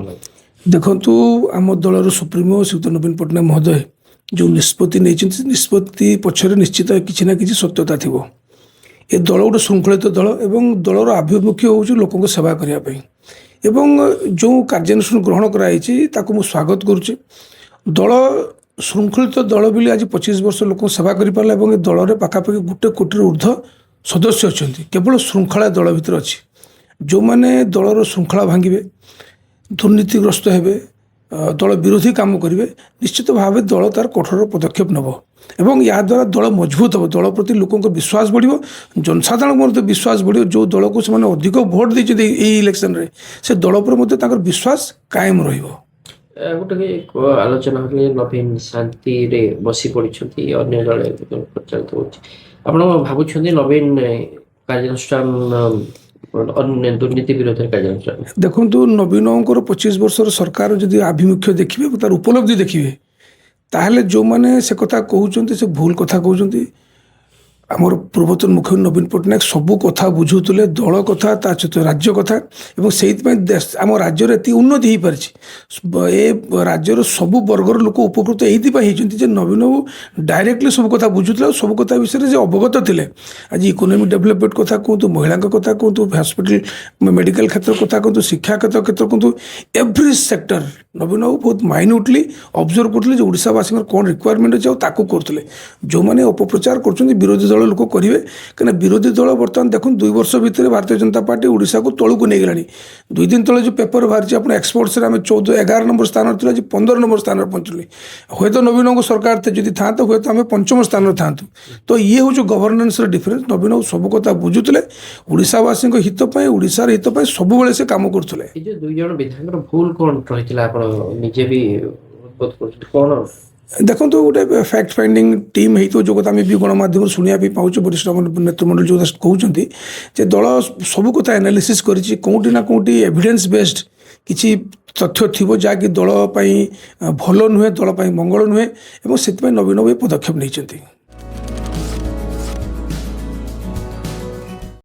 କ'ଣ ଲାଗେ? ଦେଖନ୍ତୁ ଆମ ଦଳର ସୁପ୍ରିମୋ ଶ୍ରୀଯୁକ୍ତ ନବୀନ ପଟ୍ଟନାୟକ ମହୋଦୟ ଯେଉଁ ନିଷ୍ପତ୍ତି ନେଇଛନ୍ତି ନିଷ୍ପତ୍ତି ପଛରେ ନିଶ୍ଚିତ କିଛି ନା କିଛି ସତ୍ୟତା ଥିବ। ଏ ଦଳ ଗୋଟେ ଶୃଙ୍ଖଳିତ ଦଳ ଏବଂ ଦଳର ଆଭିମୁଖ୍ୟ ହେଉଛି ଲୋକଙ୍କ ସେବା କରିବା ପାଇଁ ଏବଂ ଯେଉଁ କାର୍ଯ୍ୟାନୁଷ୍ଠାନ ଗ୍ରହଣ କରାଯାଇଛି ତାକୁ ମୁଁ ସ୍ୱାଗତ କରୁଛି। ଦଳ ଶୃଙ୍ଖଳିତ ଦଳ ବୋଲି ଆଜି 25 ବର୍ଷ ଲୋକଙ୍କ ସେବା କରିପାରିଲା ଏବଂ ଏ ଦଳରେ ପାଖାପାଖି 1 କୋଟିର ଊର୍ଦ୍ଧ୍ୱ ସଦସ୍ୟ ଅଛନ୍ତି। କେବଳ ଶୃଙ୍ଖଳା ଦଳ ଭିତରେ ଅଛି। ଯେଉଁମାନେ ଦଳର ଶୃଙ୍ଖଳା ଭାଙ୍ଗିବେ, ଦୁର୍ନୀତିଗ୍ରସ୍ତ ହେବେ, ଦଳ ବିରୋଧୀ କାମ କରିବେ, ନିଶ୍ଚିତ ଭାବେ ଦଳ ତାର କଠୋର ପଦକ୍ଷେପ ନେବ ଏବଂ ଏହାଦ୍ୱାରା ଦଳ ମଜବୁତ ହେବ। ଦଳ ପ୍ରତି ଲୋକଙ୍କ ବିଶ୍ୱାସ ବଢ଼ିବ, ଜନସାଧାରଣଙ୍କ ମଧ୍ୟ ବିଶ୍ୱାସ ବଢ଼ିବ। ଯେଉଁ ଦଳକୁ ସେମାନେ ଅଧିକ ଭୋଟ ଦେଇଛନ୍ତି ଏହି ଇଲେକ୍ସନରେ ସେ ଦଳ ଉପରେ ମଧ୍ୟ ତାଙ୍କର ବିଶ୍ୱାସ କାଏମ ରହିବ। ଗୋଟେ ଆଲୋଚନା ହେଲେ ନବୀନ ଶାନ୍ତିରେ ବସି ପଡ଼ିଛନ୍ତି, ଅନ୍ୟ ଦଳ ପ୍ରଚାରିତ ହେଉଛି। ଆପଣ ଭାବୁଛନ୍ତି ନବୀନ କାର୍ଯ୍ୟାନୁଷ୍ଠାନ ଦୁର୍ନୀତି ବିରୋଧରେ କାର୍ଯ୍ୟାନୁଷ୍ଠାନ? ଦେଖନ୍ତୁ ନବୀନଙ୍କର 25 ବର୍ଷର ସରକାର ଯଦି ଆଭିମୁଖ୍ୟ ଦେଖିବେ ତାର ଉପଲବ୍ଧି ଦେଖିବେ ତାହେଲେ ଯେଉଁମାନେ ସେ କଥା କହୁଛନ୍ତି ସେ ଭୁଲ କଥା କହୁଛନ୍ତି। ଆମର ପୂର୍ବତନ ମୁଖ୍ୟମନ୍ତ୍ରୀ ନବୀନ ପଟ୍ଟନାୟକ ସବୁ କଥା ବୁଝୁଥିଲେ, ଦଳ କଥା ତା ସହିତ ରାଜ୍ୟ କଥା ଏବଂ ସେଇଥିପାଇଁ ଆମ ରାଜ୍ୟରେ ଏତିକି ଉନ୍ନତି ହୋଇପାରିଛି। ଏ ରାଜ୍ୟର ସବୁ ବର୍ଗର ଲୋକ ଉପକୃତ ଏଇଥିପାଇଁ ହେଇଛନ୍ତି ଯେ ନବୀନ ବାବୁ ଡାଇରେକ୍ଟଲି ସବୁ କଥା ବୁଝୁଥିଲେ ଆଉ ସବୁ କଥା ବିଷୟରେ ଯେ ଅବଗତ ଥିଲେ। ଆଜି ଇକୋନୋମିକ୍ ଡେଭଲପମେଣ୍ଟ କଥା କୁହନ୍ତୁ, ମହିଳାଙ୍କ କଥା କୁହନ୍ତୁ, ହସ୍ପିଟାଲ ମେଡ଼ିକାଲ କ୍ଷେତ୍ର କଥା କୁହନ୍ତୁ, ଶିକ୍ଷା କ୍ଷେତ୍ର କୁହନ୍ତୁ, ଏଭ୍ରି ସେକ୍ଟର ନବୀନ ବାବୁ ବହୁତ ମାଇନ୍ୟୁଟଲି ଅବଜର୍ଭ କରୁଥିଲେ ଯେ ଓଡ଼ିଶାବାସୀଙ୍କର କ'ଣ ରିକ୍ୱାରମେଣ୍ଟ ଅଛି ଆଉ ତାକୁ କରୁଥିଲେ। ଯେଉଁମାନେ ଅପପ୍ରଚାର କରୁଛନ୍ତି ବିରୋଧୀ ଦଳ ଲୋକ କରିବେ, କାହିଁକିନା ବିରୋଧୀ ଦଳ ବର୍ତ୍ତମାନ ଦେଖନ୍ତୁ 2 ବର୍ଷ ଭିତରେ ଭାରତୀୟ ଜନତା ପାର୍ଟି ଓଡ଼ିଶାକୁ ତଳକୁ ନେଇଗଲାଣି। 2 ଦିନ ତଳେ ଯେଉଁ ପେପର ବାହାରିଛି ଆପଣ ଏକ୍ସପୋର୍ଟସରେ ଆମେ 11 ନମ୍ବର ସ୍ଥାନରେ ଥିଲା, ଆଜି 15 ନମ୍ବର ସ୍ଥାନରେ ପହଞ୍ଚିଲି। ହୁଏତ ନବୀନଙ୍କ ସରକାର ଯଦି ଥାଆନ୍ତା ହୁଏତ ଆମେ 5ମ ସ୍ଥାନରେ ଥାଆନ୍ତୁ। ତ ଇଏ ହେଉଛି ଗଭର୍ଣ୍ଣାନ୍ସର ଡିଫରେନ୍ସ। ନବୀନ ବାବୁ ସବୁ କଥା ବୁଝୁଥିଲେ, ଓଡ଼ିଶାବାସୀଙ୍କ ହିତ ପାଇଁ, ଓଡ଼ିଶାର ହିତ ପାଇଁ ସବୁବେଳେ ସେ କାମ କରୁଥିଲେ। ଏ ଯେଉଁ 2 ଜଣ ବିଧାୟକଙ୍କର ଭୁଲ କ'ଣ ରହିଥିଲା ଆପଣ ନିଜେ ବି ବୋଧ କରୁଛନ୍ତି କ'ଣ? ଦେଖନ୍ତୁ ଗୋଟେ ଫ୍ୟାକ୍ଟ ଫାଇଣ୍ଡିଂ ଟିମ୍ ହେଇଥିବ ଯେଉଁ କଥା ଆମେ ବି ଗଣମାଧ୍ୟମରୁ ଶୁଣିବା ପାଇଁ ପାଉଛୁ। ବରିଷ୍ଠ ନେତୃମଣ୍ଡଳୀ ଯେଉଁ କହୁଛନ୍ତି ଯେ ଦଳ ସବୁ କଥା ଆନାଲିସିସ୍ କରିଛି, କେଉଁଠି ନା କେଉଁଠି ଏଭିଡେନ୍ସ ବେସ୍ଡ କିଛି ତଥ୍ୟ ଥିବ ଯାହାକି ଦଳ ପାଇଁ ଭଲ ନୁହେଁ, ଦଳ ପାଇଁ ମଙ୍ଗଳ ନୁହେଁ ଏବଂ ସେଥିପାଇଁ ନବୀନ ବାବୁ ପଦକ୍ଷେପ ନେଇଛନ୍ତି।